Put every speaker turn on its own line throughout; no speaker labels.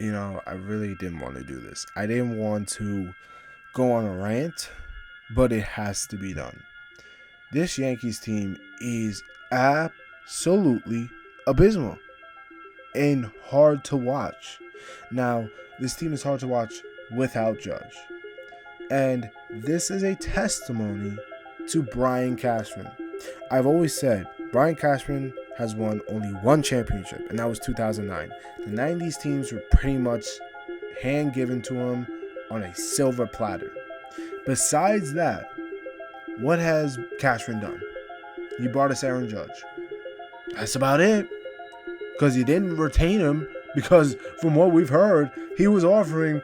I really didn't want to do this. I didn't want to go on a rant, but it has to be done. This Yankees team is absolutely abysmal and hard to watch. Now, this team is hard to watch without Judge. And this is a testimony to Brian Cashman. I've always said Brian Cashman has won only one championship, and that was 2009. The 90s teams were pretty much hand given to him on a silver platter. Besides that, what has Cashman done? He brought us Aaron Judge. That's about it. Because he didn't retain him, because from what we've heard, he was offering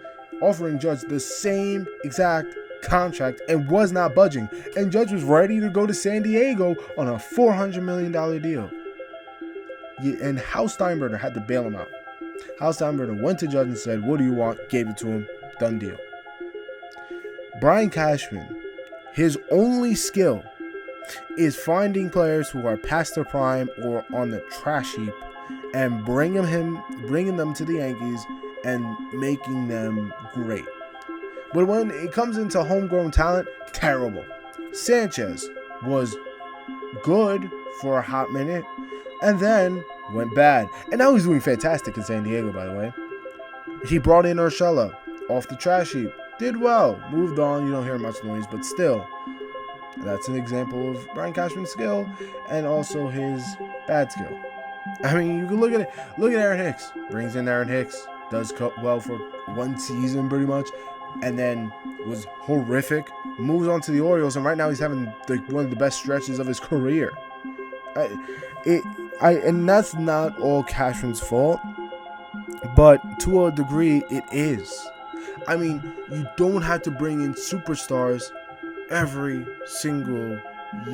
Judge the same exact contract and was not budging. And Judge was ready to go to San Diego on a $400 million deal. And Hal Steinbrenner had to bail him out. Hal Steinbrenner went to Judge and said, "What do you want?" Gave it to him. Done deal. Brian Cashman, his only skill is finding players who are past their prime or on the trash heap and bringing them to the Yankees and making them great. But when it comes into homegrown talent, terrible. Sanchez was good for a hot minute and then went bad. And now he's doing fantastic in San Diego, by the way. He brought in Urshela off the trash heap. Did well. Moved on. You don't hear much noise, but still. That's an example of Brian Cashman's skill and also his bad skill. I mean, you can look at it. Look at Aaron Hicks. Brings in Aaron Hicks. Does well for one season pretty much. And then was horrific. Moves on to the Orioles. And right now he's having one of the best stretches of his career. And that's not all Cashman's fault. But to a degree, it is. I mean, you don't have to bring in superstars every single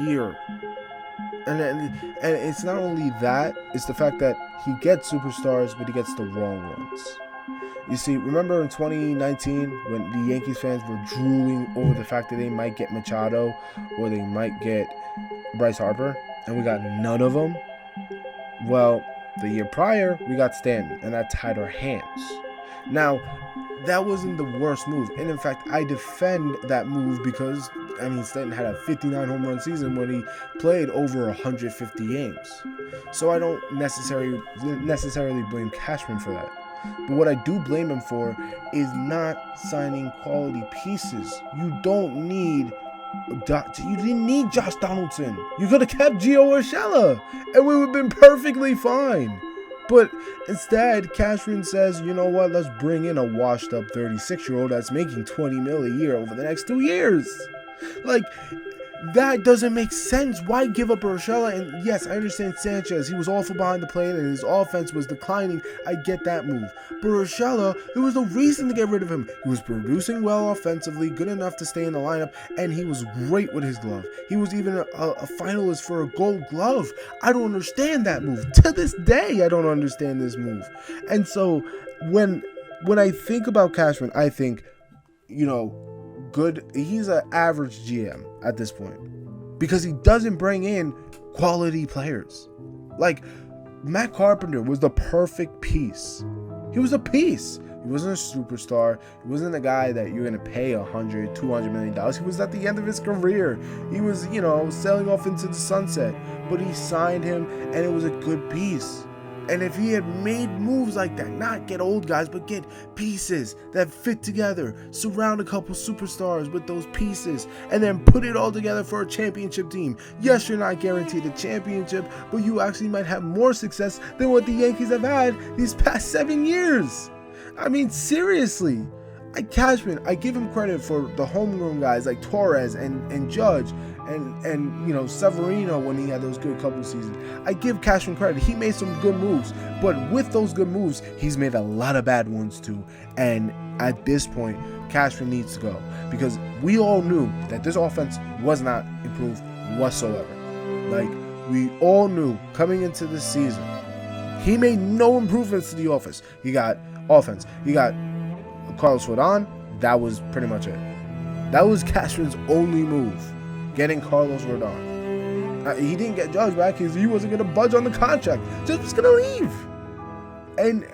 year. And it's not only that, it's the fact that he gets superstars, but he gets the wrong ones. You see, remember in 2019 when the Yankees fans were drooling over the fact that they might get Machado or they might get Bryce Harper, and we got none of them? Well, the year prior, we got Stanton, and that tied our hands. Now, that wasn't the worst move. And in fact, I defend that move because, Stanton had a 59 home run season when he played over 150 games. So I don't necessarily blame Cashman for that. But what I do blame him for is not signing quality pieces. You didn't need Josh Donaldson. You could have kept Gio Urshela, and we would have been perfectly fine. But instead, Cashman says, you know what, let's bring in a washed-up 36-year-old that's making $20 million a year over the next 2 years. Like, that doesn't make sense. Why give up Urshela? And yes, I understand Sanchez. He was awful behind the plate and his offense was declining. I get that move. But Urshela, there was no reason to get rid of him. He was producing well offensively, good enough to stay in the lineup, and he was great with his glove. He was even a finalist for a Gold Glove. I don't understand that move. To this day, I don't understand this move. And so when I think about Cashman, I think, good. He's an average GM at this point because he doesn't bring in quality players. Like, Matt Carpenter was the perfect piece. He was a piece. He wasn't a superstar. He wasn't a guy that you're going to pay $100, $200 million. He was at the end of his career. He was, sailing off into the sunset. But he signed him, and it was a good piece. And if he had made moves like that, not get old guys, but get pieces that fit together, surround a couple superstars with those pieces, and then put it all together for a championship team. Yes, you're not guaranteed a championship, but you actually might have more success than what the Yankees have had these past 7 years. Seriously. Cashman, I give him credit for the homegrown guys like Torres and Judge and Severino when he had those good couple seasons. I give Cashman credit. He made some good moves, but with those good moves, he's made a lot of bad ones too. And at this point, Cashman needs to go because we all knew that this offense was not improved whatsoever. Like, we all knew coming into this season, he made no improvements to the offense. He got Carlos Rodon. That was pretty much it. That was Cashman's only move, getting Carlos Rodon. He didn't get Judge back because he wasn't going to budge on the contract. Judge was going to leave. And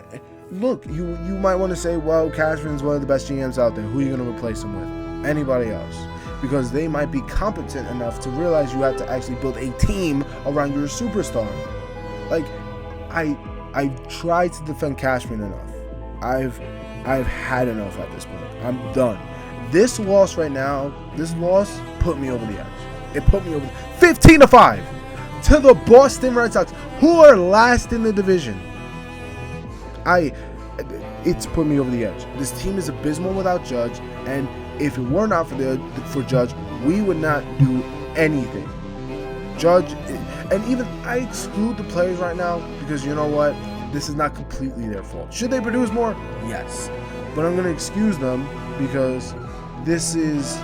look, you might want to say, well, Cashman's one of the best GMs out there. Who are you going to replace him with? Anybody else? Because they might be competent enough to realize you have to actually build a team around your superstar. Like, I've tried to defend Cashman enough. I've had enough at this point. I'm done. This loss right now, put me over the edge. It put me over 15-5 to the Boston Red Sox, who are last in the division. It's put me over the edge. This team is abysmal without Judge, and if it were not for Judge, we would not do anything. Judge, and even I exclude the players right now because you know what? This is not completely their fault. Should they produce more? Yes. But I'm going to excuse them because this is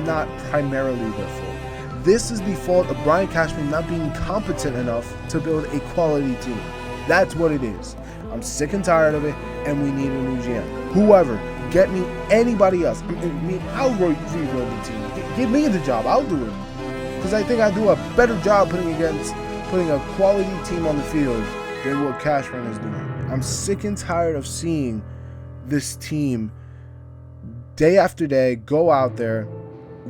not primarily their fault. This is the fault of Brian Cashman not being competent enough to build a quality team. That's what it is. I'm sick and tired of it, and we need a new GM. Whoever, get me anybody else. I'll rebuild the team. Give me the job. I'll do it. Because I think I do a better job putting a quality team on the field than what Cashman is doing. I'm sick and tired of seeing this team day after day go out there,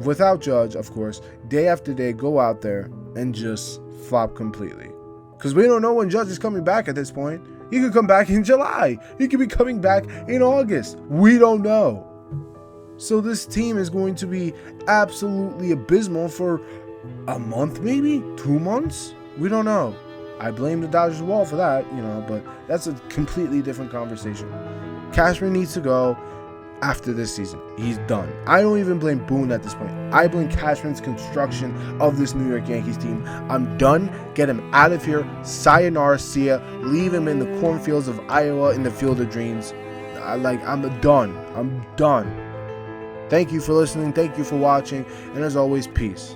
without Judge, of course, day after day go out there and just flop completely. Because we don't know when Judge is coming back at this point. He could come back in July. He could be coming back in August. We don't know. So this team is going to be absolutely abysmal for a month, maybe 2 months. We don't know. I blame the Dodgers wall for that, but that's a completely different conversation. Cashman needs to go after this season. He's done. I don't even blame Boone at this point. I blame Cashman's construction of this New York Yankees team. I'm done. Get him out of here. Sayonara, see ya. Leave him in the cornfields of Iowa in the field of dreams. I'm done. I'm done. Thank you for listening. Thank you for watching. And as always, peace.